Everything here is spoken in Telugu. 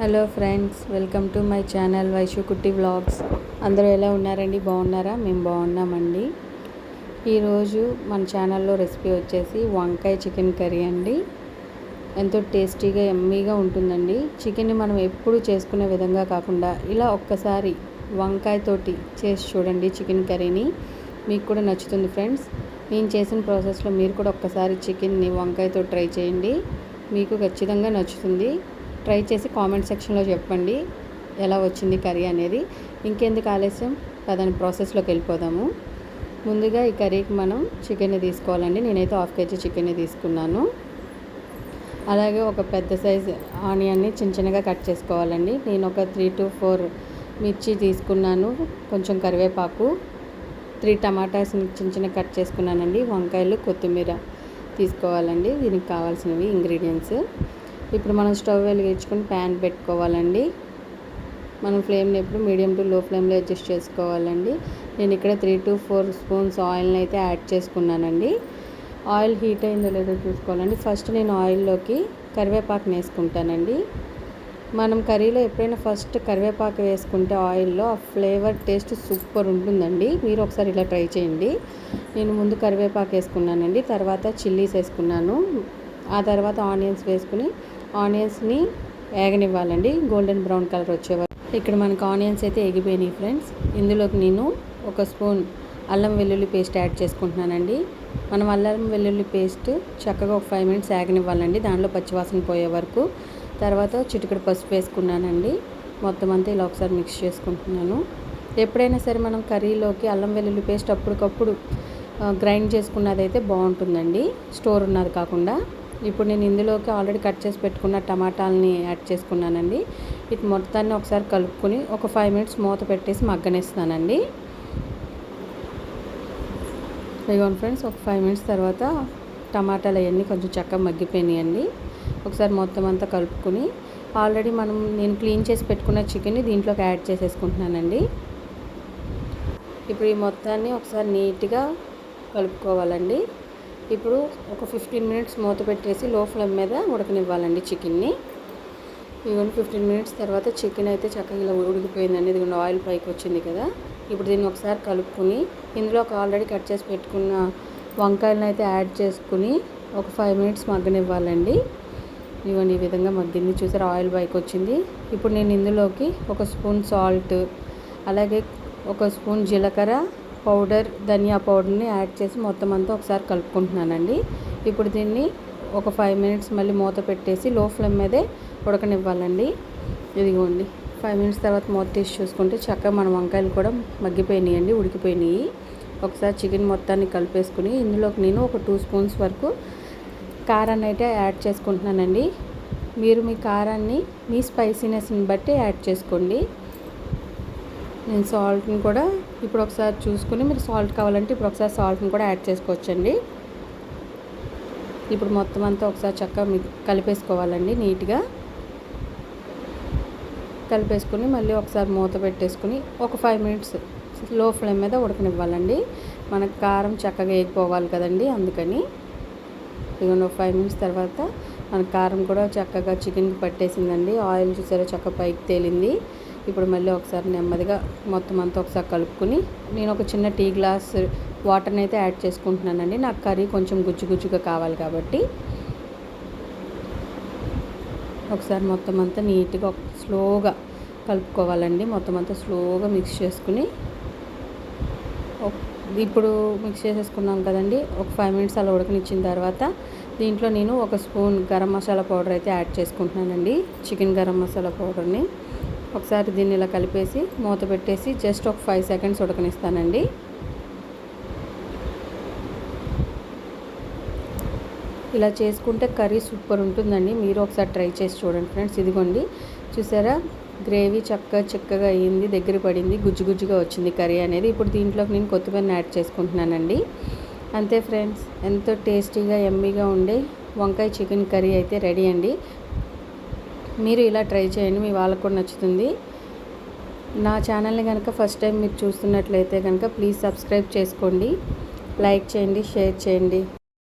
Hello friends, welcome to my channel Vaishu కుట్టి వ్లాగ్స్. అందరూ ఎలా ఉన్నారండి? బాగున్నారా? మేము బాగున్నామండి. ఈరోజు మన ఛానల్లో రెసిపీ వచ్చేసి వంకాయ చికెన్ కర్రీ అండి. ఎంతో టేస్టీగా యమ్మీగా ఉంటుందండి. చికెన్ని మనం ఎప్పుడు చేసుకునే విధంగా కాకుండా ఇలా ఒక్కసారి వంకాయతోటి చేసి చూడండి చికెన్ కర్రీని. మీకు కూడా నచ్చుతుంది ఫ్రెండ్స్. నేను చేసిన ప్రాసెస్లో మీరు కూడా ఒక్కసారి చికెన్ని వంకాయతో ట్రై చేయండి, మీకు ఖచ్చితంగా నచ్చుతుంది. ట్రై చేసి కామెంట్ సెక్షన్లో చెప్పండి ఎలా వచ్చింది కర్రీ అనేది. ఇంకెందుకు ఆలస్యం, పదని ప్రాసెస్లోకి వెళ్ళిపోదాము. ముందుగా ఈ కర్రీకి మనం చికెన్ని తీసుకోవాలండి. నేనైతే 1/2 kg చికెన్ని తీసుకున్నాను. అలాగే ఒక పెద్ద సైజు ఆనియన్ని చిన్నగా కట్ చేసుకోవాలండి. నేను ఒక 3 to 4 మిర్చి తీసుకున్నాను, కొంచెం కరివేపాకు, 3 టమాటాస్ని చిన్నగా కట్ చేసుకున్నానండి. వంకాయలు, కొత్తిమీర తీసుకోవాలండి. దీనికి కావాల్సినవి ఇంగ్రీడియంట్స్. ఇప్పుడు మనం స్టవ్ వెలిగించుకొని ప్యాన్ పెట్టుకోవాలండి. మనం ఫ్లేమ్ని ఎప్పుడు మీడియం టు లో ఫ్లేమ్లో అడ్జస్ట్ చేసుకోవాలండి. నేను ఇక్కడ 3 to 4 స్పూన్స్ ఆయిల్ని అయితే యాడ్ చేసుకున్నానండి. ఆయిల్ హీట్ అయిందో లేదో చూసుకోవాలండి. ఫస్ట్ నేను ఆయిల్లోకి కరివేపాకుని వేసుకుంటానండి. మనం కర్రీలో ఎప్పుడైనా ఫస్ట్ కరివేపాకు వేసుకుంటే ఆయిల్లో ఆ ఫ్లేవర్ టేస్ట్ సూపర్ ఉంటుందండి. మీరు ఒకసారి ఇలా ట్రై చేయండి. నేను ముందు కరివేపాకు వేసుకున్నానండి, తర్వాత చిల్లీస్ వేసుకున్నాను, ఆ తర్వాత ఆనియన్స్ వేసుకుని ఆనియన్స్ని వేగనివ్వాలండి, గోల్డెన్ బ్రౌన్ కలర్ వచ్చేవారు. ఇక్కడ మనకు ఆనియన్స్ అయితే ఎగిపోయినాయి ఫ్రెండ్స్. ఇందులోకి నేను 1 స్పూన్ అల్లం వెల్లుల్లి పేస్ట్ యాడ్ చేసుకుంటున్నానండి. మనం అల్లం వెల్లుల్లి పేస్ట్ చక్కగా ఒక 5 minutes వేగనివ్వాలండి, దాంట్లో పచ్చివాసన పోయే వరకు. తర్వాత చిటికెడు పసుపు వేసుకున్నానండి. మొత్తం అంతా ఇలా ఒకసారి మిక్స్ చేసుకుంటున్నాను. ఎప్పుడైనా సరే మనం కర్రీలోకి అల్లం వెల్లుల్లి పేస్ట్ అప్పటికప్పుడు గ్రైండ్ చేసుకున్నదైతే బాగుంటుందండి, స్టోర్ ఉన్నది కాకుండా. ఇప్పుడు నేను ఇందులోకి ఆల్రెడీ కట్ చేసి పెట్టుకున్న టమాటాలని యాడ్ చేసుకున్నానండి. వీటి మొత్తాన్ని ఒకసారి కలుపుకొని ఒక 5 minutes మూత పెట్టేసి మగ్గనిస్తానండి. ఇదిగోండి ఫ్రెండ్స్, ఒక 5 minutes తర్వాత టమాటాలు అవన్నీ కొంచెం చక్కగా మగ్గిపోయినాయండి. ఒకసారి మొత్తం అంతా కలుపుకొని ఆల్రెడీ నేను క్లీన్ చేసి పెట్టుకున్న చికెన్ని దీంట్లోకి యాడ్ చేసేసుకుంటున్నానండి. ఇప్పుడు ఈ మొత్తాన్ని ఒకసారి నీట్గా కలుపుకోవాలండి. ఇప్పుడు ఒక 15 minutes మూత పెట్టేసి లో ఫ్లేమ్ మీద ఉడకనివ్వాలండి చికెన్ని. ఇదిగోండి 15 minutes తర్వాత చికెన్ అయితే చక్కగా ఇలా ఉడికిపోయిందండి. ఇదిగోండి ఆయిల్ పైకి వచ్చింది కదా. ఇప్పుడు దీన్ని ఒకసారి కలుపుకొని ఇందులో ఆల్రెడీ కట్ చేసి పెట్టుకున్న వంకాయలను అయితే యాడ్ చేసుకుని ఒక 5 minutes మగ్గనివ్వాలండి. ఇదిగోండి ఈ విధంగా మగ్గింది, చూసారు ఆయిల్ పైకి వచ్చింది. ఇప్పుడు నేను ఇందులోకి 1 స్పూన్ సాల్ట్, అలాగే 1 స్పూన్ జీలకర్ర పౌడర్, ధనియా పౌడర్ని యాడ్ చేసి మొత్తం అంతా ఒకసారి కలుపుకుంటున్నానండి. ఇప్పుడు దీన్ని ఒక 5 minutes మళ్ళీ మూత పెట్టేసి లో ఫ్లేమ్ మీదే ఉడకనివ్వాలండి. ఇదిగోండి 5 minutes తర్వాత మూత తీసి చూసుకుంటే చక్కగా మన వంకాయలు కూడా మగ్గిపోయినాయండి, ఉడికిపోయినాయి. ఒకసారి చికెన్ మొత్తాన్ని కలిపేసుకుని ఇందులోకి నేను ఒక 2 స్పూన్స్ వరకు కారాన్ని అయితే యాడ్ చేసుకుంటున్నానండి. మీరు మీ కారాన్ని మీ స్పైసీనెస్ని బట్టి యాడ్ చేసుకోండి. నేను సాల్ట్ని కూడా ఇప్పుడు ఒకసారి చూసుకుని, మీరు సాల్ట్ కావాలంటే ఇప్పుడు ఒకసారి సాల్ట్ని కూడా యాడ్ చేసుకోవచ్చండి. ఇప్పుడు మొత్తం అంతా ఒకసారి చక్కగా కలిపేసుకోవాలండి. నీట్గా కలిపేసుకుని మళ్ళీ ఒకసారి మూత పెట్టేసుకుని ఒక 5 minutes లో ఫ్లేమ్ మీద ఉడకనివ్వాలండి. మనకు కారం చక్కగా వేగిపోవాలి కదండి, అందుకని. ఇదిగోండి ఒక 5 minutes తర్వాత మన కారం కూడా చక్కగా చికెన్కి పట్టేసిందండి. ఆయిల్ చూసారో చక్కగా పైకి తేలింది. ఇప్పుడు మళ్ళీ ఒకసారి నెమ్మదిగా మొత్తం అంతా ఒకసారి కలుపుకొని నేను ఒక చిన్న టీ గ్లాస్ వాటర్ని అయితే యాడ్ చేసుకుంటున్నానండి. నాకు కర్రీ కొంచెం గుజ్జుగా కావాలి కాబట్టి. ఒకసారి మొత్తం అంతా నీట్గా స్లోగా కలుపుకోవాలండి. మొత్తం అంతా స్లోగా మిక్స్ చేసుకుని ఇప్పుడు మిక్స్ చేసేసుకున్నాం కదండి. ఒక 5 minutes అలా ఉడకనిచ్చిన తర్వాత దీంట్లో నేను 1 స్పూన్ గరం మసాలా పౌడర్ అయితే యాడ్ చేసుకుంటున్నానండి, చికెన్ గరం మసాలా పౌడర్ని. ఒకసారి దీన్ని ఇలా కలిపేసి మూత పెట్టేసి జస్ట్ ఒక 5 seconds ఉడకనిస్తానండి. ఇలా చేసుకుంటే కర్రీ సూపర్ ఉంటుందండి. మీరు ఒకసారి ట్రై చేసి చూడండి ఫ్రెండ్స్. ఇదిగోండి చూసారా, గ్రేవీ చక్కగా అయ్యింది, దగ్గర పడింది, గుజ్జుగా వచ్చింది కర్రీ అనేది. ఇప్పుడు దీంట్లోకి నేను కొత్తిమీరని యాడ్ చేసుకుంటున్నానండి. అంతే ఫ్రెండ్స్, ఎంతో టేస్టీగా యమ్మీగా ఉండే వంకాయ చికెన్ కర్రీ అయితే రెడీ అండి. మీరు ఇలా ట్రై చేయండి, మీ వాళ్ళకు కూడా నచ్చుతుంది. నా ఛానల్ని కనుక ఫస్ట్ టైం మీరు చూస్తున్నట్లయితే కనుక ప్లీజ్ సబ్స్క్రైబ్ చేసుకోండి, లైక్ చేయండి, షేర్ చేయండి.